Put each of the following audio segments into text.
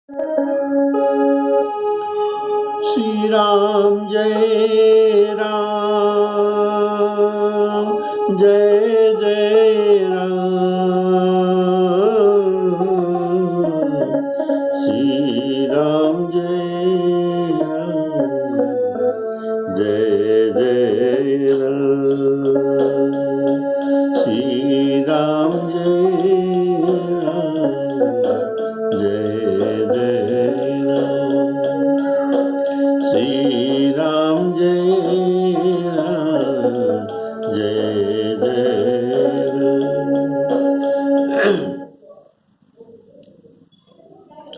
श्री राम जय राम, जय जय राम। श्री राम जय राम, जय जय राम। श्री राम जय राम, जय जय राम। श्री राम जय राम, जय जय राम।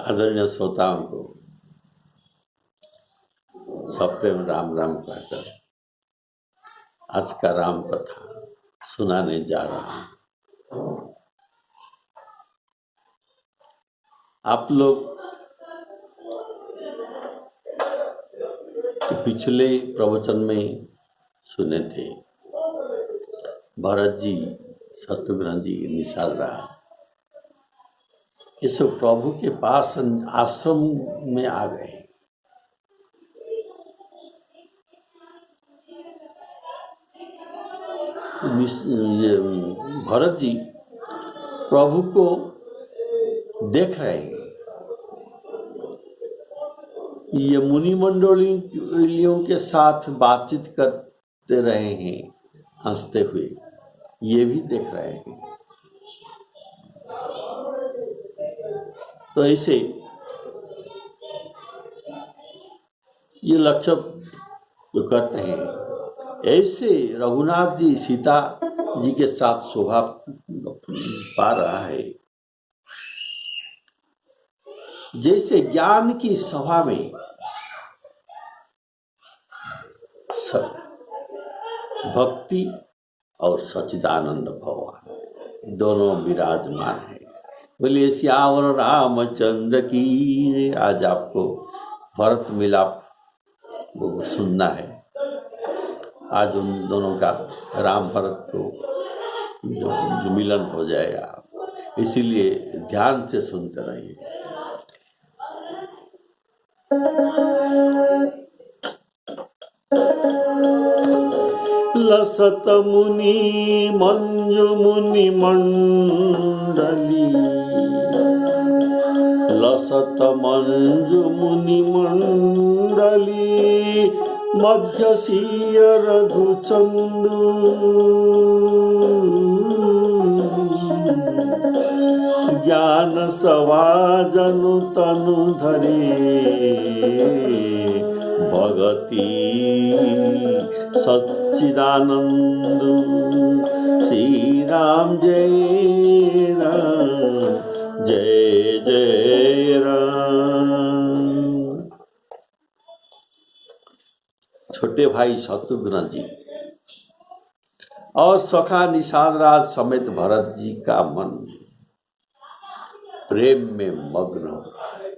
आदरणीय श्रोताओं को सप्रेम राम राम कहकर आज का राम कथा सुनाने जा रहा हूं। आप लोग पिछले प्रवचन में सुने थे भरत जी, शत्रुघ्न जी, निषाद राज ये सब प्रभु के पास आश्रम में आ गए। भरत जी प्रभु को देख रहे हैं। ये मुनि मंडलियों के साथ बातचीत करते रहे हैं, हंसते हुए, ये भी देख रहे हैं। तो ऐसे ये लक्ष्य जो करते हैं, ऐसे रघुनाथ जी सीता जी के साथ शोभा पा रहा है जैसे ज्ञान की सभा में भक्ति और सच्चिदानंद भगवान दोनों विराजमान है। बोलिए श्यावर रामचंद्र की। आज आपको भरत मिलाप वो सुनना है। आज उन दोनों का राम भरत को जो मिलन हो जाएगा, इसीलिए ध्यान से सुनते रहिए। लसत मुनि मंजु मुनि मंडली, लसत मंजु मुनि मंडली, मध्यसीय रघुचंदू, ज्ञान सवाजनु तनु धरे, भगति सच्चिदानंद। श्री राम जय राम, जय जय राम। छोटे भाई शत्रुघ्न जी और सखा निषाद राज समेत भरत जी का मन प्रेम में मग्न हो रहा है।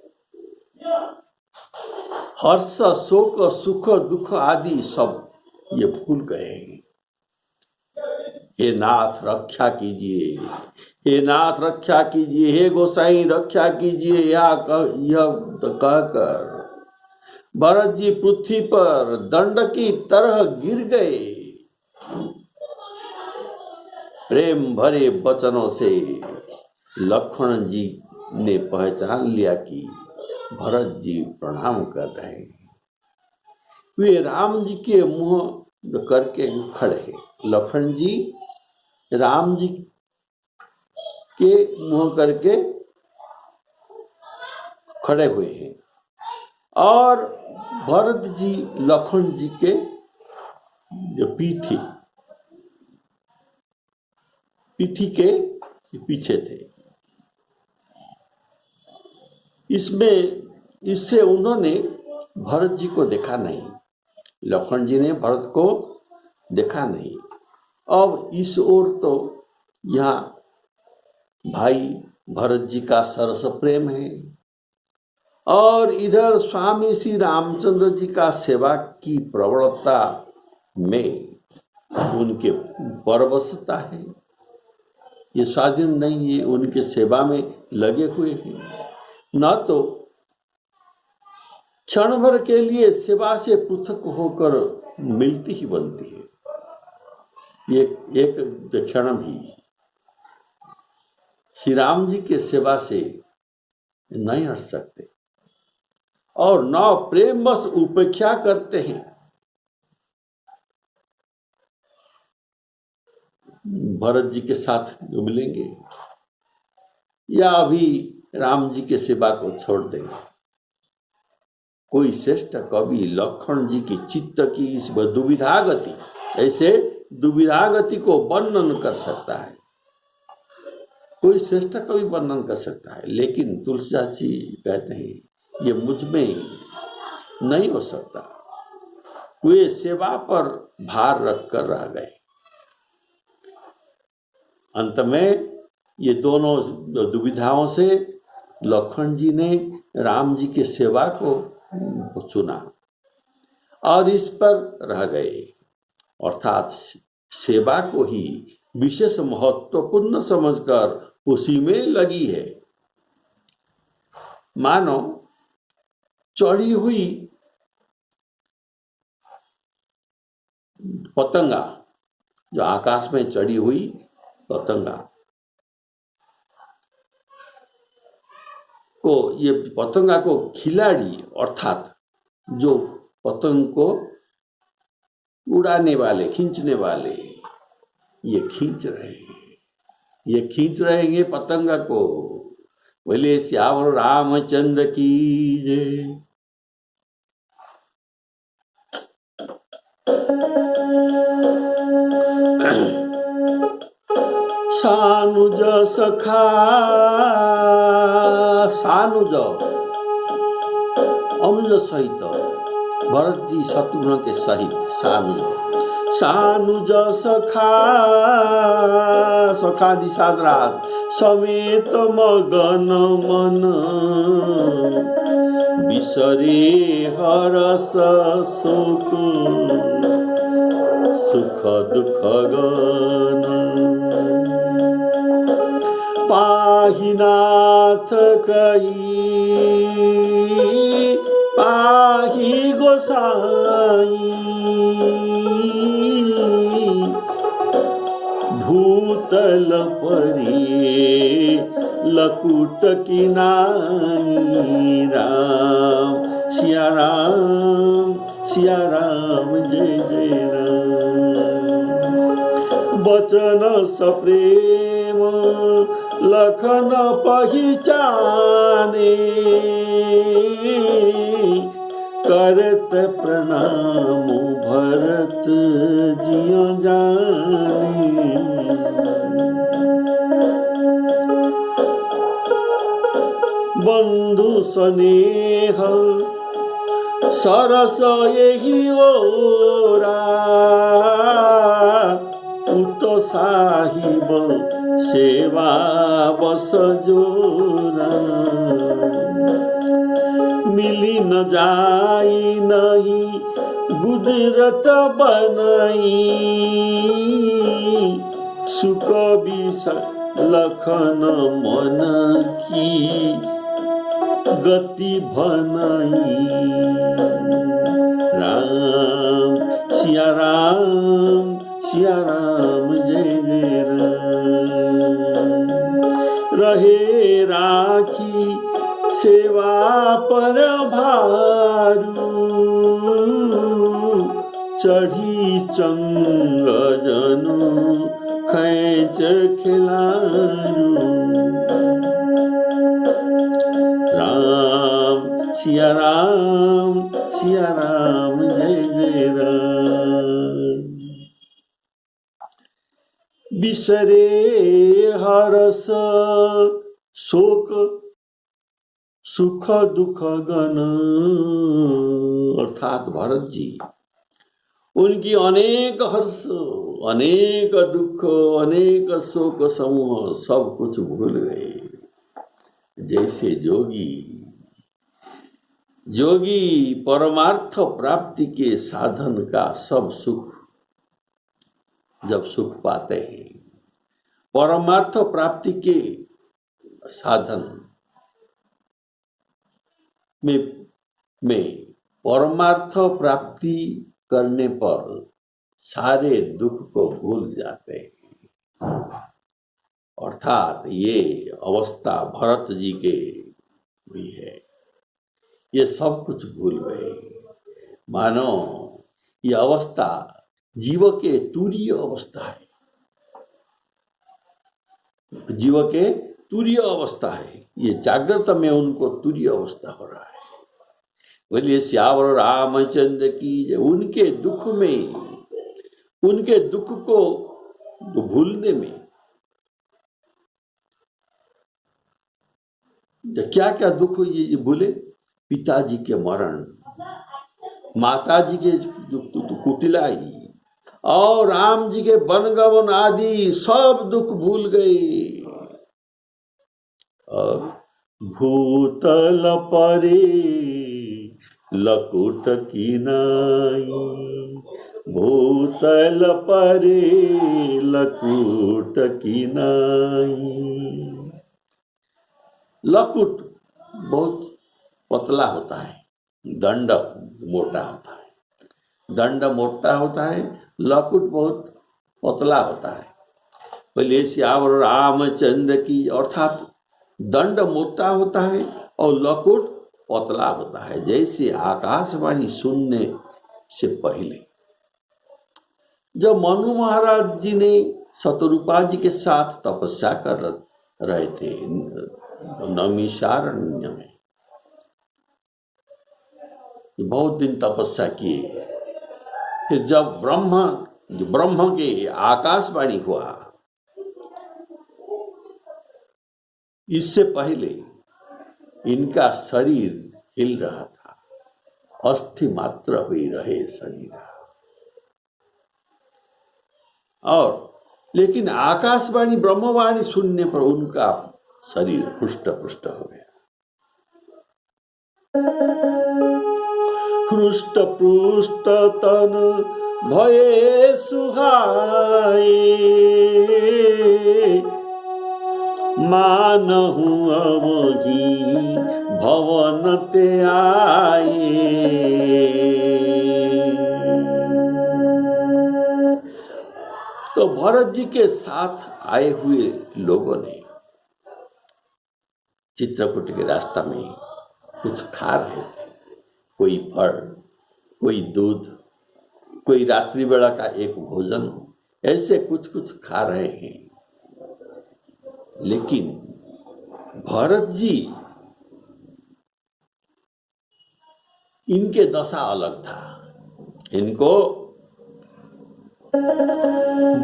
हर्ष, शोक, सुख, दुख आदि सब ये भूल गए। हे नाथ रक्षा कीजिए, हे नाथ रक्षा कीजिए, हे गोसाई रक्षा कीजिए, यह कहकर भरत जी पृथ्वी पर दंड की तरह गिर गए। प्रेम भरे वचनों से लक्ष्मण जी ने पहचान लिया कि भरत जी प्रणाम कर रहे हैं। वे राम जी के मुंह करके खड़े हैं। लक्ष्मण जी राम जी के मुंह करके खड़े हुए हैं और भरत जी लक्ष्मण जी के जो पीठी के पीछे थे। इससे उन्होंने भरत जी को देखा नहीं, लक्ष्मण जी ने भरत को देखा नहीं। अब इस ओर तो यहाँ भाई भरत जी का सरस प्रेम है और इधर स्वामी श्री रामचंद्र जी का सेवा की प्रवणता में उनके परवशता है। ये स्वाधीन नहीं है, उनके सेवा में लगे हुए हैं। न तो क्षण भर के लिए सेवा से पृथक होकर मिलती ही बनती है। एक क्षण भी श्री राम जी के सेवा से नहीं हट सकते और न प्रेम बस उपेक्षा करते हैं। भरत जी के साथ जो मिलेंगे या अभी राम जी के सेवा को छोड़ देंगे। कोई श्रेष्ठ कवि लक्ष्मण जी की चित्त की इस दुविधा गति, ऐसे दुविधा गति को वर्णन कर सकता है, कोई श्रेष्ठ कवि वर्णन कर सकता है, लेकिन तुलसीदास जी कहते हैं ये मुझ में नहीं हो सकता। वे सेवा पर भार रखकर रह गए। अंत में ये दोनों दुविधाओं से लक्ष्मण जी ने राम जी के सेवा को चुना और इस पर रह गए, अर्थात सेवा को ही विशेष महत्वपूर्ण समझकर उसी में लगी है। मानो चढ़ी हुई पतंगा, जो आकाश में चढ़ी हुई पतंगा को, ये पतंगा को खिलाड़ी अर्थात जो पतंग को उड़ाने वाले, खींचने वाले, ये खींच रहे हैं, ये खींच रहेंगे पतंगा को। बोले श्यावर रामचंद्र की जय। सानुज सखा, सानुज अनुज सहित, भरत जी शत्रुघ्न के सहित सानुज, सानुज सखा, सखा निषाद राग समेत मगन मन, बिसरे हरस शोक सुख दुख गन, पाहि नाथ कई पाहि गोसाई, भूतल परे लकुट किनाई, राम सिया राम, सिया राम जय जय राम। बचन सप्रेम लखन पहिचाने, करत प्रणाम भरत जियो जाने। बंधु स्नेह सरस यही ओरा, उत साहिब सेवा बस जोरा, मिली न जाई नहीं गुजरत बनाई, सुख विष लखन मन की गति भनाई, राम सिया राम, सिया राम जय जय राम। रहे राखी सेवा पर भारू, चढ़ी चंग जनु खैच खिलारू, राम सिया राम, सिया राम जय जय राम। बिसरे हरस शोक सुख दुख गन, अर्थात भरत जी उनकी अनेक हर्ष, अनेक दुख, अनेक शोक समूह सब कुछ भूल गए। जैसे जोगी, जोगी परमार्थ प्राप्ति के साधन का सब सुख जब सुख पाते हैं, परमार्थ प्राप्ति के साधन में में परमार्थ प्राप्ति करने पर सारे दुख को भूल जाते हैं। अर्थात ये अवस्था भरत जी के हुई है, ये सब कुछ भूल गए। मानो ये अवस्था जीव के तुरीय अवस्था है, जीव के तुरीय अवस्था है। ये जागृत में उनको तुरीय अवस्था हो रहा है। बोलिए श्यावर रामचंद्र की। उनके दुख में, उनके दुख को भूलने में क्या क्या दुख ये भूले? पिताजी के मरण, माताजी के कुटिलाई और राम जी के वनगमन आदि सब दुख भूल गए। और भूतल परे लकुट किनाई, भूतल परे लकुट किनाई। लकुट बहुत पतला होता है, दंड मोटा होता है। दंड मोटा होता है, लकुट बहुत पतला होता है। बोले श्यावर रामचंद्र की। अर्थात दंड मोटा होता है और लकुट पतला होता है। जैसे आकाशवाणी सुनने से पहले जब मनु महाराज जी ने शतरूपा जी के साथ तपस्या कर रहे थे नैमिषारण्य में, बहुत दिन तपस्या किए। फिर जब ब्रह्म के आकाशवाणी हुआ, इससे पहले इनका शरीर हिल रहा था, अस्थि मात्र हुई रहे शरीर। और लेकिन आकाशवाणी ब्रह्मवाणी सुनने पर उनका शरीर हृष्ट पुष्ट हो गया। हृष्ट पुष्ट तन भये सुहाए, मानहु अवघी भवन ते आए। तो भरत जी के साथ आए हुए लोगों ने चित्रकूट के रास्ता में कुछ खा रहे थे, कोई फल, कोई दूध, कोई रात्रि बेला का एक भोजन, ऐसे कुछ कुछ खा रहे हैं। लेकिन भरत जी, इनके दशा अलग था। इनको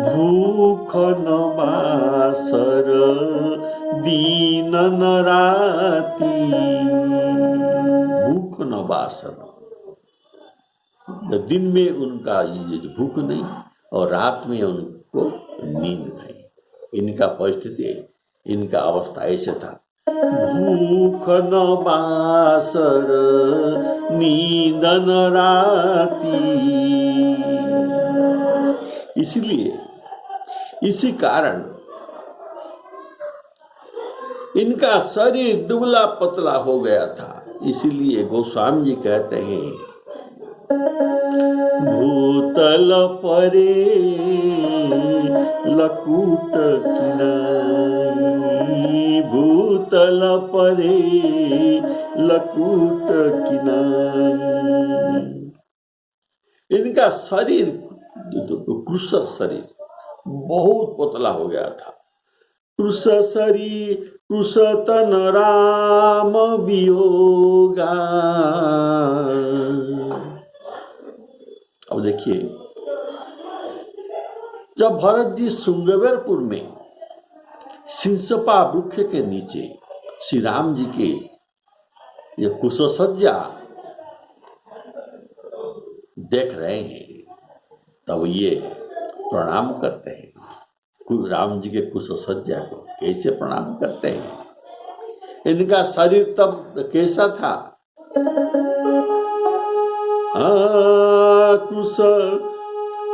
भूख न बासर दीन न राती, भूख न बासर, दिन में उनका ये भूख नहीं और रात में उनको नींद नहीं। इनका परिस्थिति, इनका अवस्था ऐसे था। भूख न बासर नींद न राती। इसलिए इसी कारण इनका शरीर दुबला पतला हो गया था। इसलिए गोस्वामी जी कहते हैं भूतल परे लकुट किनाई, भूतल परे लकुट किनाई। इनका शरीर, कृश शरीर बहुत पतला हो गया था। कृश शरीर कृश तन राम वियोगा। अब देखिए, जब भरत जी श्रृंगवेरपुर में सिंसपा वृक्ष के नीचे श्री राम जी के ये कुशसज्जा देख रहे हैं, तब ये प्रणाम करते हैं। राम जी के कुशसज्जा को कैसे प्रणाम करते हैं? इनका शरीर तब कैसा था? कुश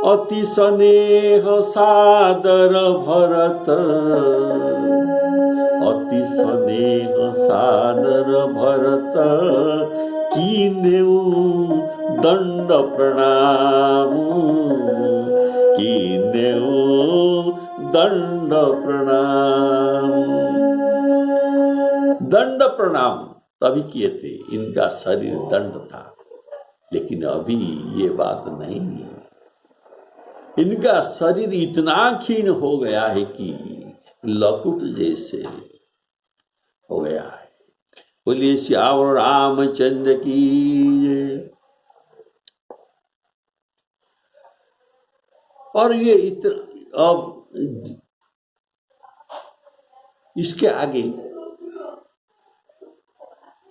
अति स्नेह सादर भरत, अति स्नेह सादर भरत कीन्यौ दंड प्रणाम, कीन्यौ दंड प्रणाम। दंड प्रणाम तभी किए थे, इनका शरीर दंड था, लेकिन अभी ये बात नहीं है। इनका शरीर इतना क्षीण हो गया है कि लकुट जैसे हो गया है। बोलिए श्यावर रामचंद्र की जय। और ये इतना, अब इसके आगे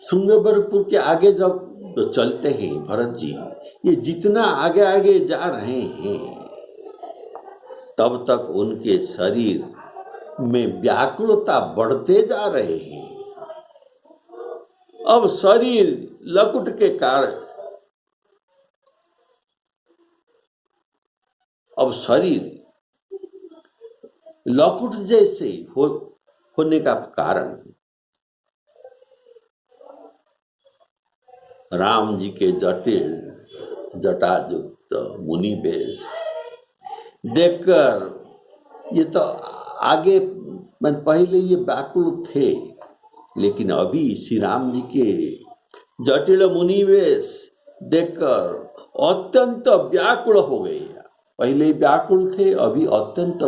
श्रृंगबरपुर के आगे जब चलते हैं भरत जी, ये जितना आगे आगे जा रहे हैं तब तक उनके शरीर में व्याकुलता बढ़ते जा रहे हैं। अब शरीर लकुट के कारण, अब शरीर लकुट जैसे होने का कारण राम जी के जटिल जटायुक्त मुनि वेश देखकर, ये तो आगे मैं पहले ये व्याकुल थे, लेकिन अभी श्री राम जी के जटिल मुनि वेश देखकर अत्यंत व्याकुल हो गए। पहले व्याकुल थे, अभी अत्यंत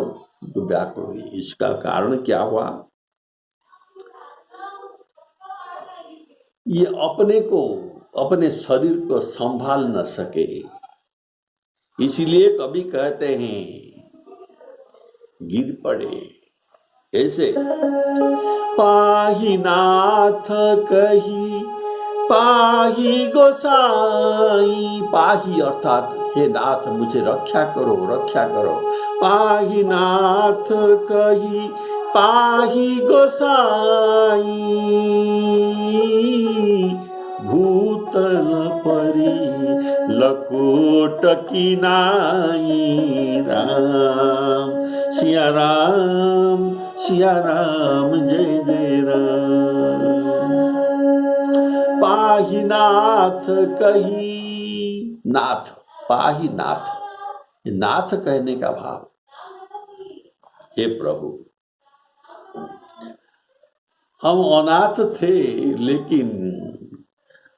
व्याकुल हुए। इसका कारण क्या हुआ? ये अपने को, अपने शरीर को संभाल न सके, इसलिए कभी कहते हैं गिर पड़े। ऐसे पाही नाथ कही पाही गोसाई, पाही अर्थात हे नाथ मुझे रक्षा करो, रक्षा करो। पाही नाथ कही पाही गोसाई, भूतल परी लकोट की नाई। राम सिया राम, सिया राम जय जय राम। पाही नाथ कही, नाथ पाही नाथ, नाथ कहने का भाव, हे प्रभु हम अनाथ थे, लेकिन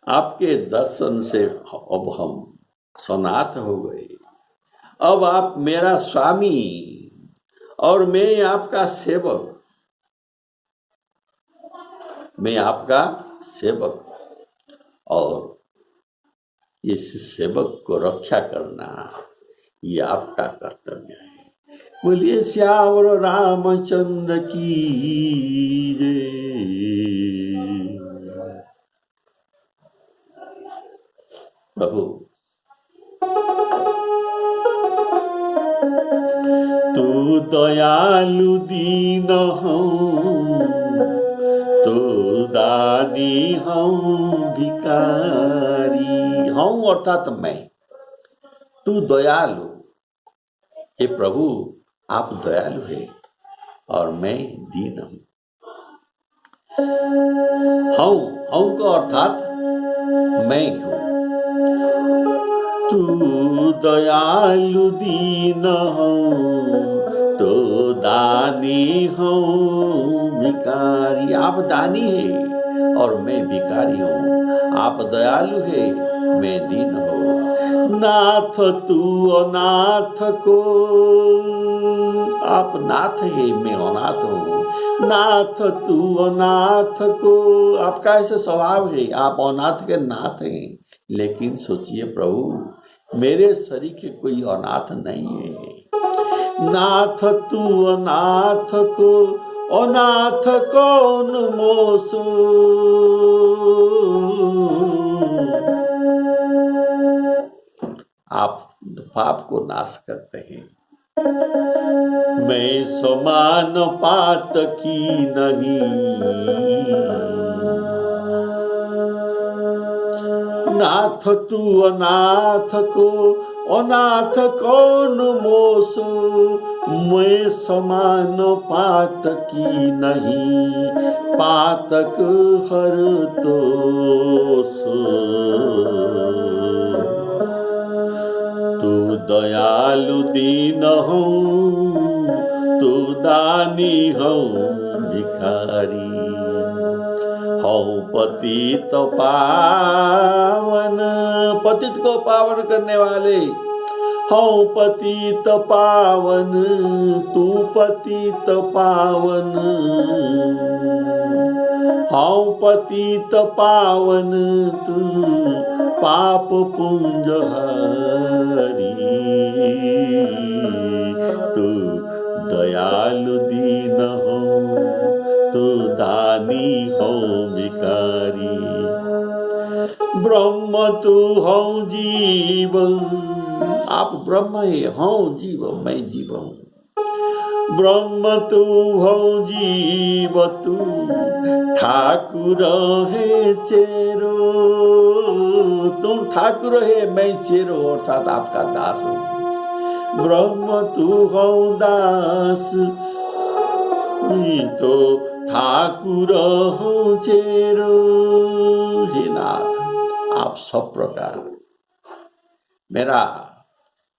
आपके दर्शन से अब हम सनाथ हो गए। अब आप मेरा स्वामी और मैं आपका सेवक, मैं आपका सेवक, और इस सेवक को रक्षा करना ये आपका कर्तव्य है। बोलिए श्यावर रामचंद्र की जय। प्रभु तू दयालु दीन हूँ, तो दानी हूँ भिकारी हूँ, अर्थात मैं। तू दयालु, हे प्रभु आप दयालु है और मैं दीन हूँ। हूँ का अर्थात मैं हूँ। तू दयालु दीन हूँ, तो दानी हूँ भिखारी। आप दानी है और मैं भिखारी हूँ। आप दयालु है, मैं दीन हूँ। नाथ तू अनाथ को, आप नाथ है, मैं अनाथ हूँ। नाथ तू अनाथ को, आपका ऐसा स्वभाव है, आप अनाथ के नाथ हैं। लेकिन सोचिए प्रभु मेरे शरीर के कोई अनाथ नहीं है। नाथ तू अनाथ को, अनाथ कौन मोसो। आप पाप को नाश करते हैं। मैं समान पात की नहीं, नाथ तू अनाथ को, अनाथ कौन मोस। मैं समान पात की नहीं, पातक हर तोस। दयालु दीन हूँ, तू दानी हूँ भिखारी। हूँ पतित पावन, पतित को पावन करने वाले। हूँ पतित पावन, तू पतित पावन। हूँ पतित पावन, तू पाप पुंज हरी। तू दयालु दीन हो, तू दानी हो भिखारी। ब्रह्म तू हो जीव, आप ब्रह्म है, हूँ जीव, मैं जीव हूँ। ब्रह्म तू हो जीव, तू ठाकुर है चेरो। तुम ठाकुर है, मैं चेरो अर्थात आपका दास हूँ। ब्रह्म तू हो दास, तो ठाकुर हो चेरो। हे नाथ, आप सब प्रकार मेरा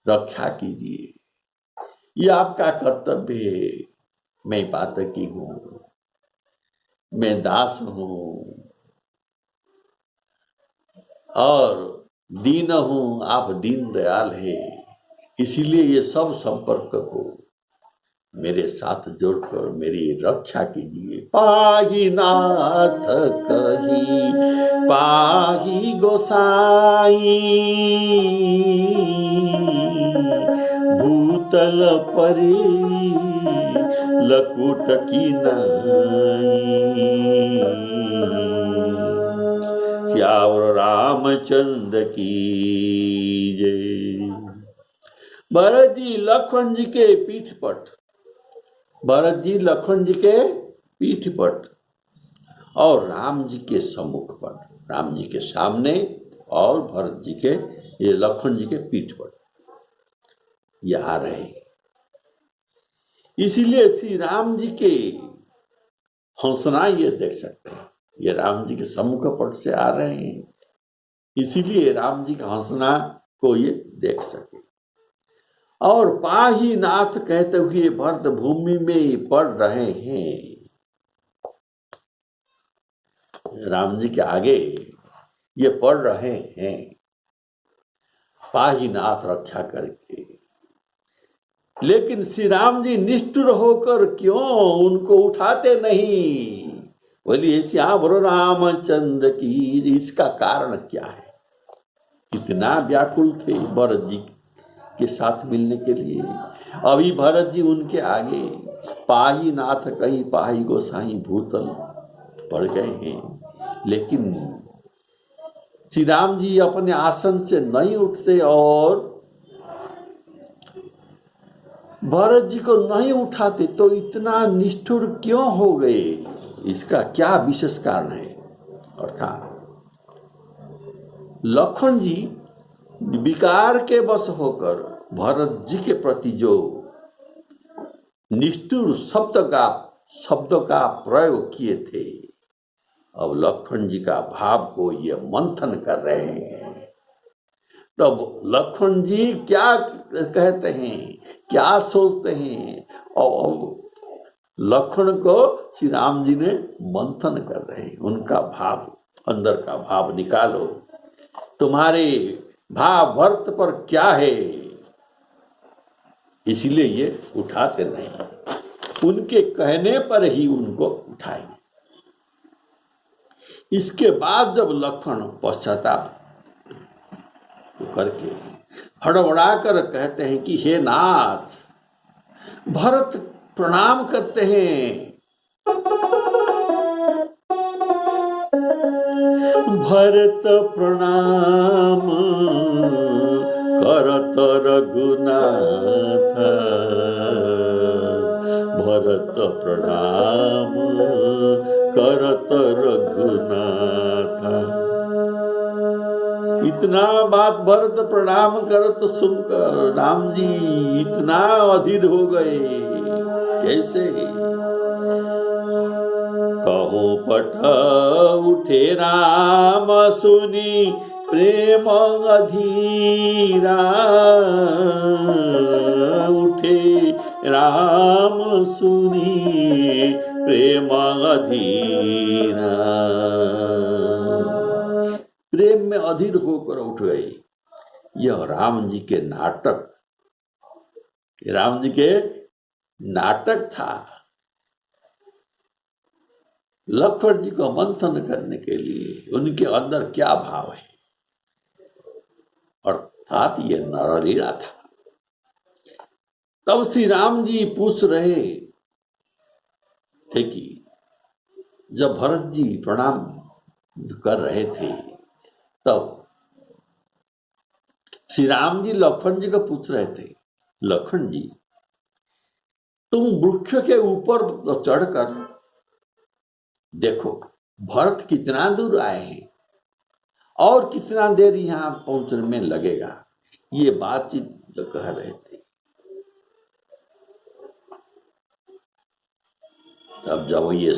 रक्षा कीजिए, ये आपका कर्तव्य है। मैं पातकी हूँ, मैं दास हूँ और दीन हूँ, आप दीन दयाल है। इसीलिए ये सब संपर्क को मेरे साथ जोड़कर मेरी रक्षा कीजिए। पाहि नाथ कही पाहि गोसाई, भूतल परे लकुट की नाई। श्यावर रामचंद्र की जय। भरत जी लक्ष्मण जी के पीठ पट, भरत जी लक्ष्मण जी के पीठ पट और राम जी के सम्मुख पट, राम जी के सामने और भरत जी के, ये लक्ष्मण जी के पीठ पट ये आ रहे हैं। इसीलिए श्री राम जी के हौसला ये देख सकते हैं, ये राम जी के सम्मुख पट से आ रहे हैं। इसीलिए राम जी का हौसला को ये देख सके। और पाही नाथ कहते हुए भरत भूमि में पड़ रहे हैं। राम जी के आगे ये पड़ रहे हैं, पाही नाथ रक्षा करके। लेकिन श्री राम जी निष्ठुर होकर क्यों उनको उठाते नहीं? बोलिए श्याम रामचंद्र की, इसका कारण क्या है? कितना व्याकुल थे भरत जी के साथ मिलने के लिए। अभी भरत जी उनके आगे पाही नाथ कहीं पाही गोसाई भूतल पड़ गए हैं। लेकिन श्री राम जी अपने आसन से नहीं उठते और भरत जी को नहीं उठाते, तो इतना निष्ठुर क्यों हो गए? इसका क्या विशेष कारण है? अर्थात लक्ष्मण जी विकार के वश होकर भरत जी के प्रति जो निष्ठुर शब्द का प्रयोग किए थे, अब लक्ष्मण जी का भाव को ये मंथन कर रहे हैं। तब लक्ष्मण जी क्या कहते हैं, क्या सोचते हैं, और लक्ष्मण को श्री राम जी ने मंथन कर रहे हैं। उनका भाव, अंदर का भाव निकालो, तुम्हारे भाव भरत पर क्या है? इसलिए ये उठाते नहीं, उनके कहने पर ही उनको उठाएंगे। इसके बाद जब लक्ष्मण पश्चाताप करके हड़बड़ा कर कहते हैं कि हे नाथ, भरत प्रणाम करते हैं। भरत प्रणाम करत रघुनाथ, भरत प्रणाम करत रघुनाथ। इतना बात भरत प्रणाम करत सुनकर राम जी इतना अधीर हो गए। कैसे? कहूँ पठ उठे राम सुनी प्रेम अधीरा, उठे राम सुनी प्रेम अधीरा। प्रेम में अधीर होकर उठ गए। यह राम जी के नाटक, राम जी के नाटक था। लक्ष्मण जी को मंथन करने के लिए उनके अंदर क्या भाव है, अर्थात ये नरलीला था। तब श्री राम जी पूछ रहे थे कि जब भरत जी प्रणाम कर रहे थे, तब श्री राम जी लक्ष्मण जी को पूछ रहे थे, लक्ष्मण जी तुम वृक्ष के ऊपर चढ़कर देखो भरत कितना दूर आए हैं और कितना देर यहां पहुंचने में लगेगा। ये बातचीत जो कह रहे थे। अब जब ये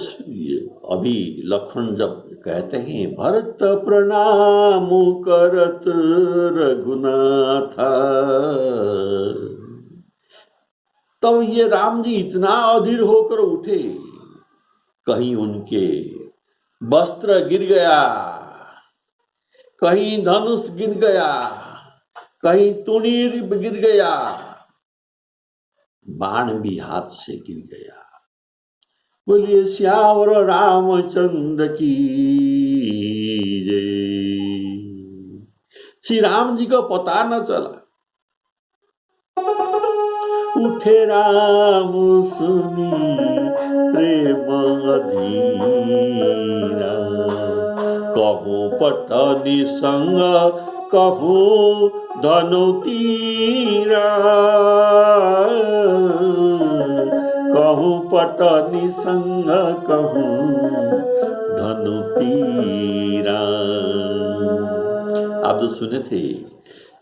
अभी लक्ष्मण जब कहते हैं भरत प्रणाम करत रघुनाथा, तब ये राम जी इतना अधीर होकर उठे, कहीं उनके वस्त्र गिर गया, कहीं धनुष गिर गया, कहीं तुनीर गिर गया, बाण भी हाथ से गिर गया। बोलिए श्यावर रामचंद्र की जय। श्री राम जी को पता न चला। उठे राम सुनी प्रेम अधीरा, कहूँ पटनी संग कहूँ धनु तीरा, कहूँ पटनी संग कहूँ धनु तीरा। आप तो सुने थे,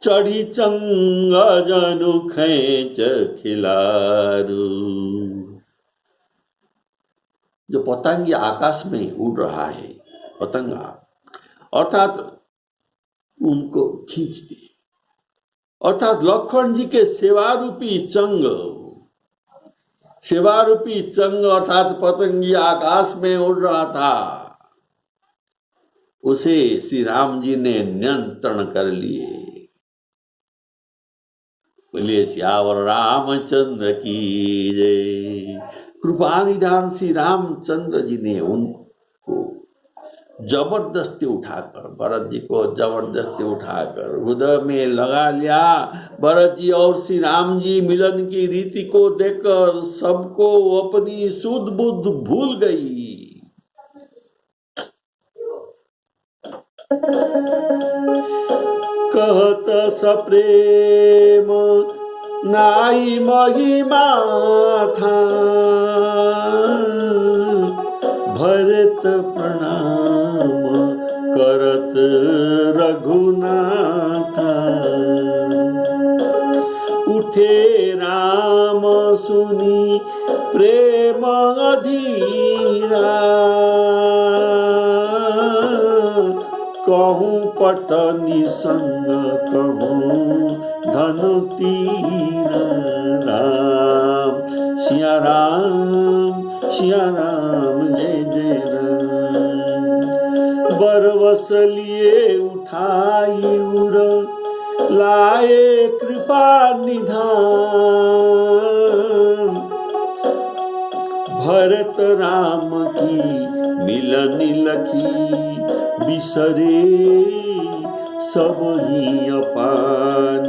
चढ़ी चंग जनु खेच खिलारू। जो पतंग आकाश में उड़ रहा है, पतंगा अर्थात उनको खींच दे, अर्थात लक्ष्मण जी के सेवा रूपी चंग, सेवा रूपी चंग अर्थात पतंगी आकाश में उड़ रहा था, उसे श्री राम जी ने नियंत्रण कर लिए। बोलिए श्यावर रामचंद्र की जय। कृपा निधान श्री रामचंद्र जी ने उनको जबरदस्ती उठाकर, भरत जी को जबरदस्ती उठाकर हृदय में लगा लिया। भरत जी और श्री राम जी मिलन की रीति को देखकर सबको अपनी सुध बुद्ध भूल गई। कहत सप्रेम नाई महिमा था, भरत प्रणाम करत रघुनाथा। उठे राम सुनी प्रेम अधीरा, कहूँ पटनी संग कहूँ धनु तीरा। राम सिया राम जय जय राम। बरवस लिए उठाई उर लाए कृपा निधान, भरत राम की मिलन लखी बिसरे सब ही अपान।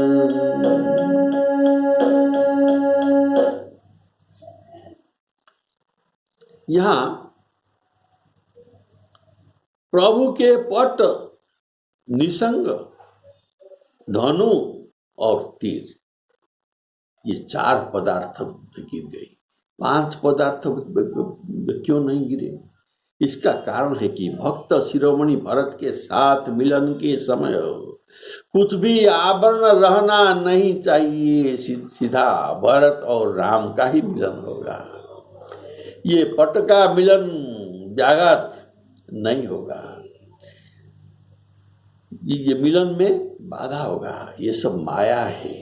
यहाँ प्रभु के पट, निसंग, धनु और तीर, ये चार पदार्थ गिर गए। 5 पदार्थ क्यों नहीं गिरे? इसका कारण है कि भक्त शिरोमणि भरत के साथ मिलन के समय कुछ भी आवरण रहना नहीं चाहिए, सीधा भरत और राम का ही मिलन होगा। ये पट का मिलन व्याघात नहीं होगा। ये मिलन में बाधा होगा। ये सब माया है।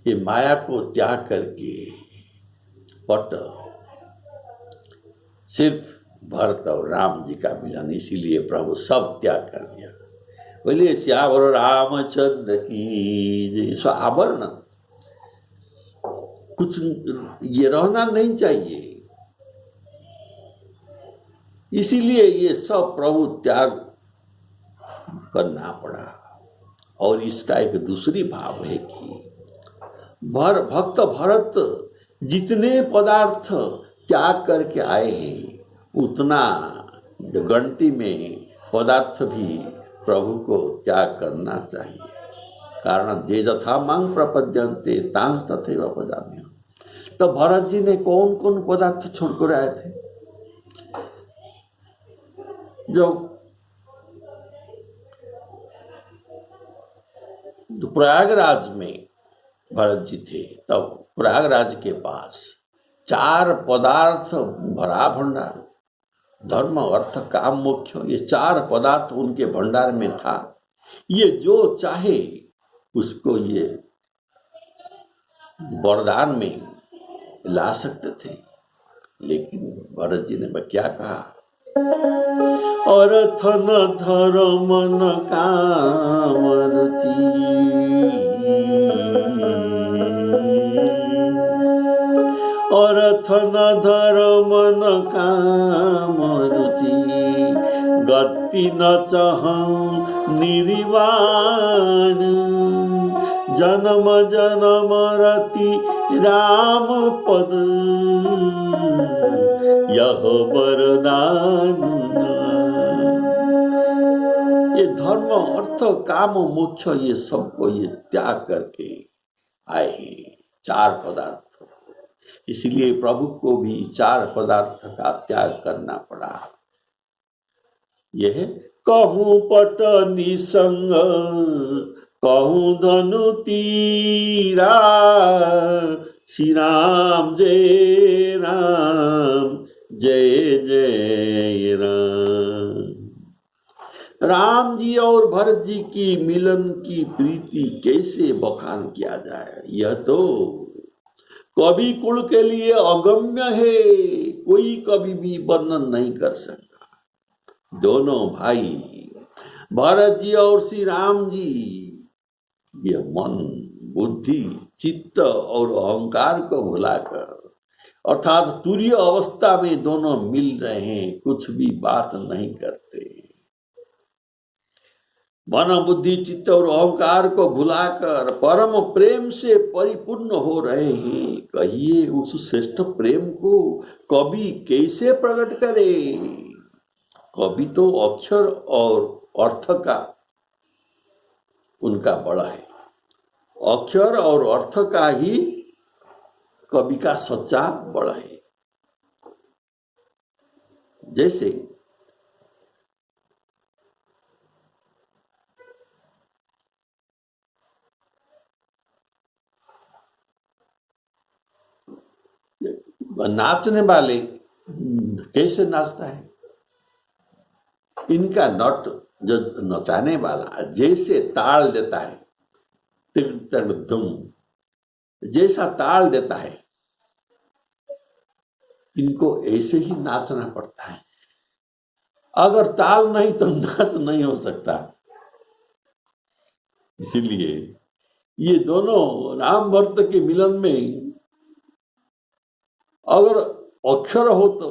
ये माया को त्याग करके पट सिर्फ भरत और राम जी का मिलन, इसीलिए प्रभु सब त्याग कर दिया। बोलिए श्यावर रामचंद्र की। सो आवरण कुछ ये रहना नहीं चाहिए, इसीलिए ये सब प्रभु त्याग करना पड़ा। और इसका एक दूसरी भाव है कि भक्त भरत जितने पदार्थ त्याग करके आए हैं, उतना गणती में पदार्थ भी प्रभु को त्याग करना चाहिए। कारण जे जथा मांग प्रपद्यन्ते तांग तथैव भजाम्यहम्। तो भरत जी ने कौन कौन पदार्थ छोड़कर आए थे? जो प्रयागराज में भरत जी थे, तब प्रयागराज के पास 4 पदार्थ भरा भंडार, धर्म अर्थ काम मोक्ष, ये 4 पदार्थ उनके भंडार में था। ये जो चाहे उसको ये वरदान में ला सकते थे, लेकिन भरत जी ने क्या कहा? अर्थ न धर्म न काम रुचि, अर्थ न धर्म न काम रुचि, गति न चाहूं निर्वाण, जन्म जन्म रति राम पद, यह वरदान। ये धर्म अर्थ काम मोक्ष ये सबको ये त्याग करके आए हैं, 4 पदार्थ। इसलिए प्रभु को भी 4 पदार्थ का त्याग करना पड़ा। यह कहूं पट निसंग, कहूं धनु तीरा, श्री राम जय राम जय जय राम। राम जी और भरत जी की मिलन की प्रीति कैसे बखान किया जाए? यह तो कवि कुल के लिए अगम्य है, कोई कभी भी वर्णन नहीं कर सकता। दोनों भाई भरत जी और श्री राम जी, ये मन बुद्धि चित्त और अहंकार को भुलाकर, अर्थात तुरीय अवस्था में दोनों मिल रहे हैं, कुछ भी बात नहीं करते। मन बुद्धि चित्त और अहंकार को भुलाकर परम प्रेम से परिपूर्ण हो रहे हैं। कहिए उस श्रेष्ठ प्रेम को कवि कैसे प्रकट करे? कवि तो अक्षर और अर्थ का उनका बड़ा है। अक्षर और अर्थ का ही कवि का सच्चा बड़ा है। जैसे नाचने वाले कैसे नाचता है? इनका नट जो नचाने वाला जैसे ताल देता है, तिग तग धुम जैसा ताल देता है, इनको ऐसे ही नाचना पड़ता है। अगर ताल नहीं तो नाच नहीं हो सकता। इसीलिए ये दोनों राम भरत के मिलन में अगर अक्षर हो तो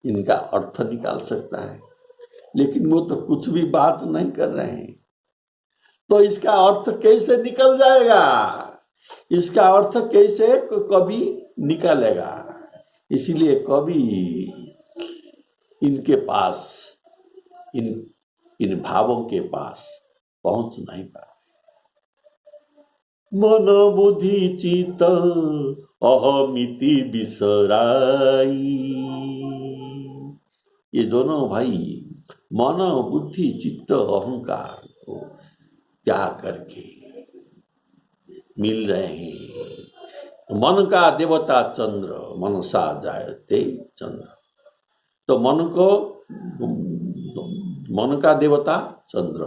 इनका अर्थ निकाल सकता है, लेकिन वो तो कुछ भी बात नहीं कर रहे हैं, तो इसका अर्थ कैसे निकल जाएगा? इसका अर्थ कैसे कवि निकालेगा? इसीलिए कवि इनके पास इन भावों के पास पहुंच नहीं पा। मन बुद्धि चित्त अहमिति बिसराई, ये दोनों भाई मन बुद्धि चित्त अहंकार को त्याग करके मिल रहे हैं। मन का देवता चंद्र, मनसा जायते चंद्र। तो मन को मन का देवता चंद्र,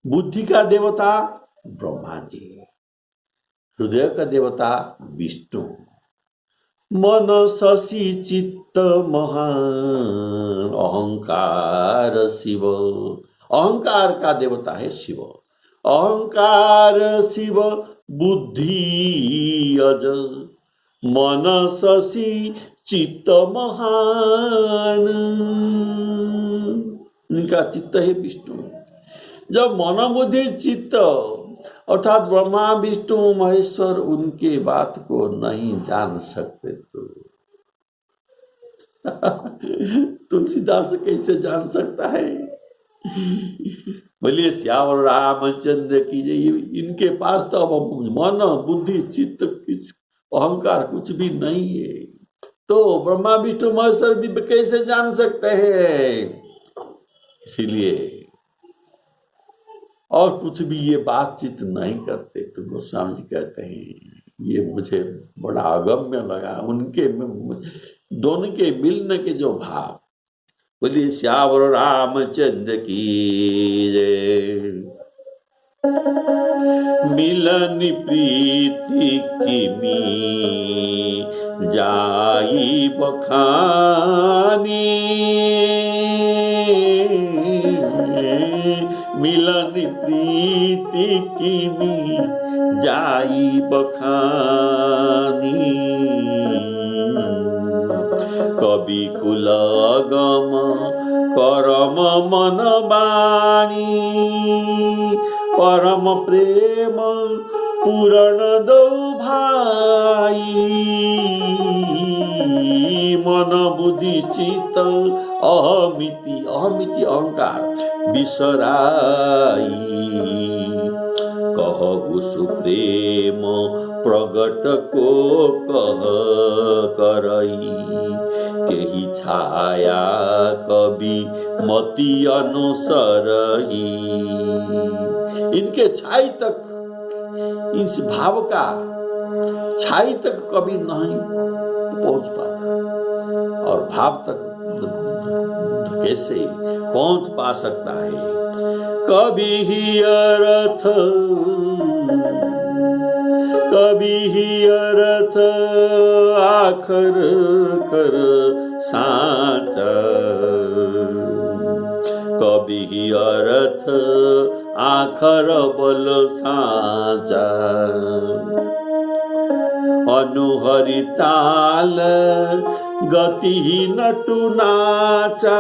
बुद्धि का देवता ब्रह्मा जी, हृदय का देवता विष्णु, मन शशि चित्त महान, अहंकार शिव, अहंकार का देवता है शिव, अहंकार शिव, बुद्धि अज, मन शशि चित्त महान, इनका चित्त है विष्णु। जब मन बुद्धि चित्त अर्थात ब्रह्मा विष्णु महेश्वर उनके बात को नहीं जान सकते तो तुलसीदास कैसे जान सकता है? बोलिए श्यावर रामचंद्र की जय। इनके पास तो अब मन बुद्धि चित्त अहंकार कुछ भी नहीं है, तो ब्रह्मा विष्णु महेश्वर भी कैसे जान सकते हैं? इसीलिए और कुछ भी ये बातचीत नहीं करते। तो गोस्वामी जी कहते हैं ये मुझे बड़ा अगम्य लगा, उनके दोनों के मिलने के जो भाव। बोलिए श्यावर रामचंद्र की जय। मिलन प्रीति किमी जाई बखानी, मिलन प्रीति किमी जाई बखानी, कवि कुल अगम करम मन बाणी, परम प्रेम पूरण दो भाई, मन बुद्धि चित अहमिति, अहमिति अहंकार बिसराई, कहु सुप्रेम प्रगट को कह करई, केही छाया कवि मति अनुसरई। इनके छाई तक, इस भाव का छाई तक कभी नहीं पहुंच पाता, और भाव तक कैसे पहुंच पा सकता है? कभी ही अर्थ, कभी ही अर्थ आखर कर साचा, कभी ही अर्थ आखर बल साचा, अनुहरि ताल गति नटु नाचा,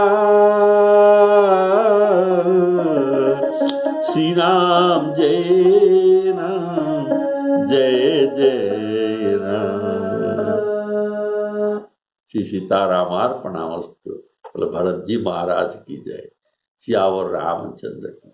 श्री राम जय राम जय जय राम। श्री सीतारामार्पणामस्तु। भरत जी महाराज की जय। श्यावर रामचंद्र की।